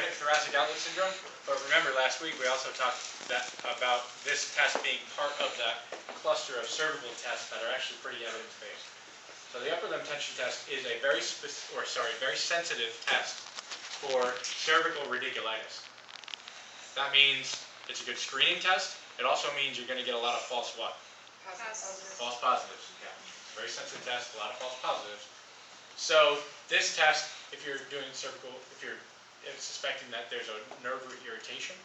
neurogenic thoracic outlet syndrome. But remember, last week we also talked about this test being part of that cluster of cervical tests that are actually pretty evidence-based. So the upper limb tension test is a very sensitive test for cervical radiculitis. That means it's a good screening test. It also means you're going to get a lot of false what? Positives. False positives. Yeah. It's a very sensitive test, a lot of false positives. So this test, if you're doing cervical, if you're suspecting that there's a nerve root irritation,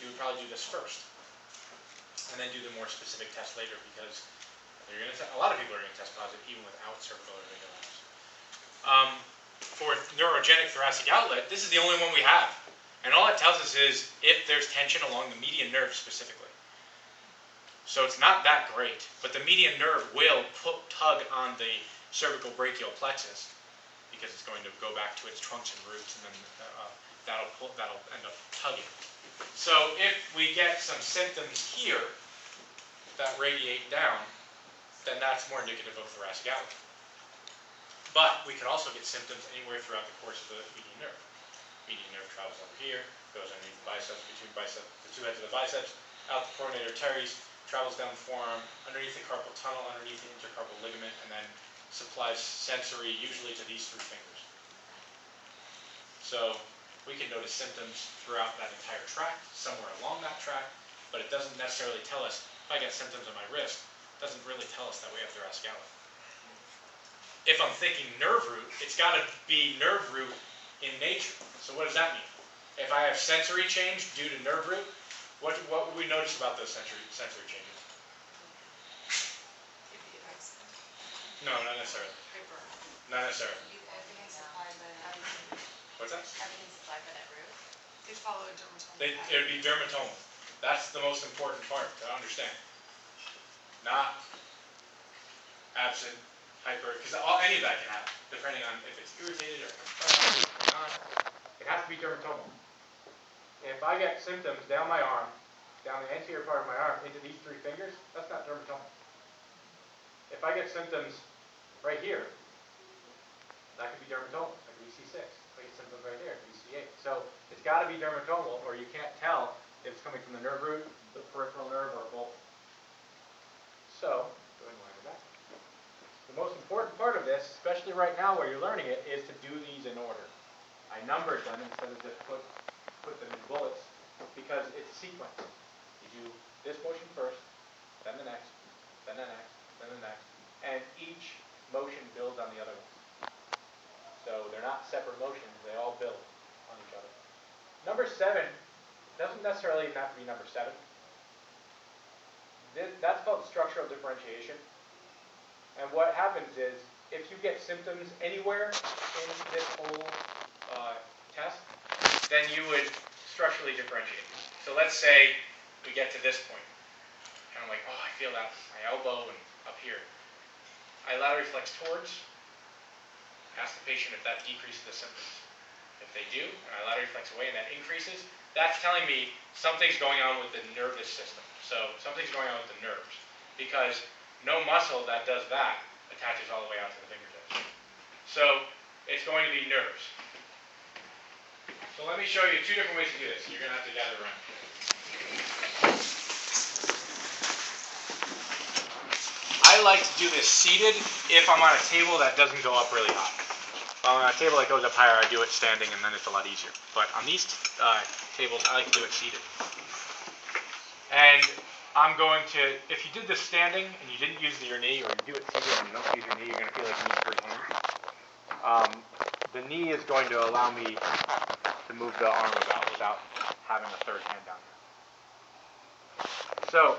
you would probably do this first, and then do the more specific test later, because a lot of people are going to test positive even without cervical radiculitis. For neurogenic thoracic outlet, this is the only one we have, and all it tells us is if there's tension along the median nerve specifically. So it's not that great, but the median nerve will tug on the cervical brachial plexus, because it's going to go back to its trunks and roots, and then that'll end up tugging. So if we get some symptoms here that radiate down, then that's more indicative of thoracic outlet. But we could also get symptoms anywhere throughout the course of the median nerve. Median nerve travels over here, goes underneath the biceps, between the two heads of the biceps, out the coronator teres, travels down the forearm, underneath the carpal tunnel, underneath the intercarpal ligament, and then supplies sensory, usually to these three fingers. So we can notice symptoms throughout that entire tract, somewhere along that tract, but it doesn't necessarily tell us, if I get symptoms on my wrist, it doesn't really tell us that we have thoracic outlet. If I'm thinking nerve root, it's got to be nerve root in nature. So what does that mean? If I have sensory change due to nerve root, what would we notice about those sensory changes? No, not necessarily. Not necessarily. Everything's supplied by that. What's that? Everything's supplied by that root. They follow a dermatoma. It would be dermatoma. That's the most important part to understand. Not absent, hyper, because any of that can happen, depending on if it's irritated or compressed or not. It has to be dermatoma. If I get symptoms down my arm, down the anterior part of my arm, into these three fingers, that's not dermatoma. If I get symptoms right here, that could be dermatoma. That could be C6. If I get symptoms right here, it could be C8. So it's got to be dermatomal, or you can't tell if it's coming from the nerve root, the peripheral nerve, or both. So, going line back. The most important part of this, especially right now where you're learning it, is to do these in order. I numbered them instead of just put them in bullets, because it's sequence. You do this motion first, then the next, then the next, then the next, and each motion builds on the other one. So they're not separate motions, they all build on each other. Number 7 doesn't necessarily even have to be number 7. That's called structural differentiation. And what happens is, if you get symptoms anywhere in this whole test, then you would structurally differentiate. So let's say we get to this point. And I'm like, oh, I feel that my elbow and up here. I laterally flex towards. Ask the patient if that decreases the symptoms. If they do, and I laterally flex away and that increases, that's telling me something's going on with the nervous system. So something's going on with the nerves. Because no muscle that does that attaches all the way out to the fingertips. So it's going to be nerves. So let me show you 2 different ways to do this. You're going to have to gather around. I like to do this seated if I'm on a table that doesn't go up really high. If I'm on a table that goes up higher, I do it standing, and then it's a lot easier. But on these tables, I like to do it seated. And I'm going to, if you did this standing and you didn't use your knee, or you do it seated and you don't use your knee, you're going to feel like you need 3 hands. The knee is going to allow me to move the arm about without having a 3rd hand down here. So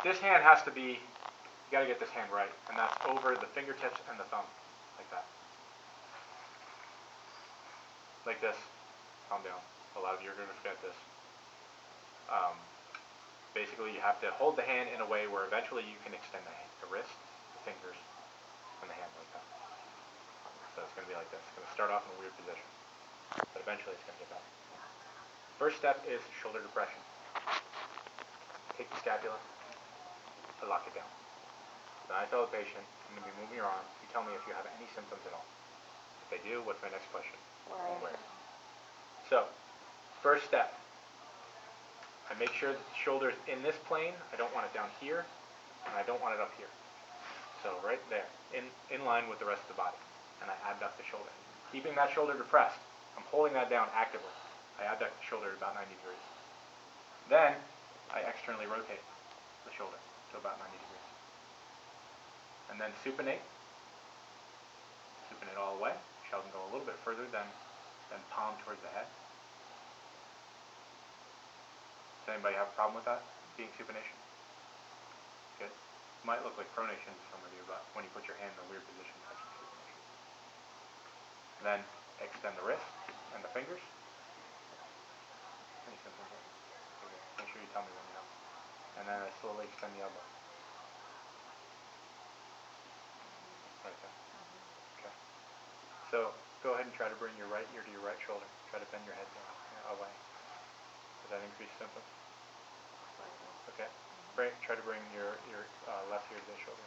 this hand has to be, you got to get this hand right, and that's over the fingertips and the thumb, like that. Like this, calm down. A lot of you are going to forget this. Basically, you have to hold the hand in a way where eventually you can extend the hand, the wrist, the fingers, and the hand like that. So it's going to be like this. It's going to start off in a weird position, but eventually it's going to get better. First step is shoulder depression. Take the scapula and lock it down. Then I tell the patient, I'm going to be moving your arm. You tell me if you have any symptoms at all. If they do, what's my next question? Where? So, first step, I make sure that the shoulder is in this plane. I don't want it down here, and I don't want it up here. So right there, in line with the rest of the body. And I abduct the shoulder. Keeping that shoulder depressed, I'm holding that down actively. I abduct the shoulder at about 90 degrees. Then, I externally rotate the shoulder to about 90 degrees. And then supinate. Supinate all the way. Shell can go a little bit further than palm towards the head. Does anybody have a problem with that, being supination? Good. Might look like pronation to some of you, but when you put your hand in a weird position, that's supination. Then extend the wrist and the fingers. Any symptoms? Okay. Make sure you tell me when you know. And then I slowly extend the elbow. Right there. Okay. So go ahead and try to bring your right ear to your right shoulder. Try to bend your head down, away. Does that increase symptoms? Okay. Great. Try to bring your left ear to the shoulder.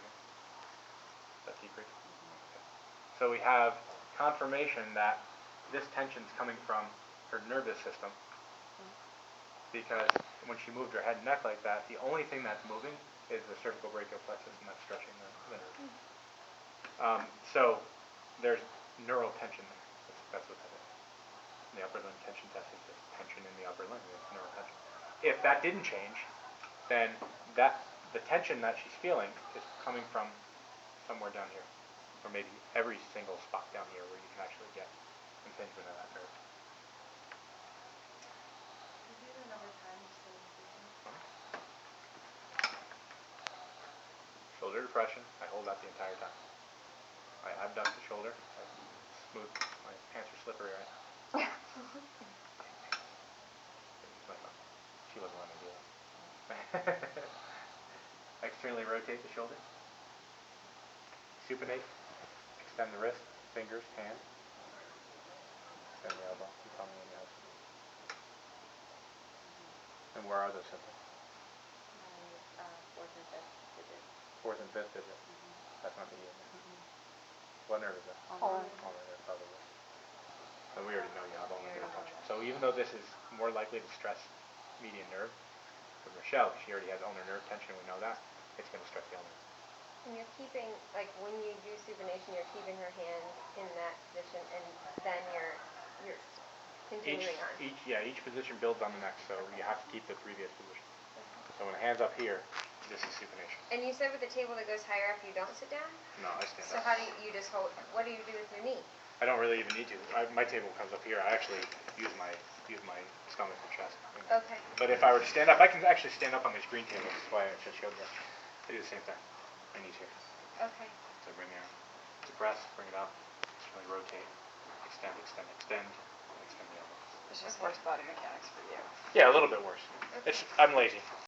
Does that decrease? Okay. So we have confirmation that this tension is coming from her nervous system, because when she moved her head and neck like that, the only thing that's moving is the cervical brachial plexus, and that's stretching the nerve. So there's neural tension there. That's what that is. The upper limb tension test is just tension in the upper limb. It's neural tension. If that didn't change, then the tension that she's feeling is coming from somewhere down here, or maybe every single spot down here where you can actually get impingement of that nerve. Can you do it another time just so we can? Shoulder depression. I hold that the entire time. I abduct the shoulder. I smooth. My pants are slippery right now. She wasn't letting me do that. Externally rotate the shoulder. Supinate. Extend the wrist, fingers, hand. Extend the elbow. You tell me when you have symptoms. And where are those symptoms? Fourth and fifth digit. Fourth and fifth digit. That's not the E in there. What nerve is that? Ulnar. Ulnar nerve, probably. So we already know you have ulnar nerve tension. So even though this is more likely to stress median nerve, with Michelle, she already has ulnar nerve tension, we know that, it's going to stress the ulnar. And you're keeping, like when you do supination, you're keeping her hand in that position, and then you're continuing on. Each position builds on the next, so you have to keep the previous position. So when the hand's up here, this is supination. And you said with the table that goes higher up, you don't sit down? No, I stand So up. how do you just hold, what do you do with your knee? I don't really even need to. My table comes up here. I actually use my stomach and chest. Okay. But if I were to stand up, I can actually stand up on this green table. That's why I just showed you. I do the same thing. My knees here. Okay. So bring it out. Depress, bring it up. Externally rotate. Extend, extend, extend. And extend the elbow. It's just worse body mechanics for you. Yeah, a little bit worse. Okay. I'm lazy.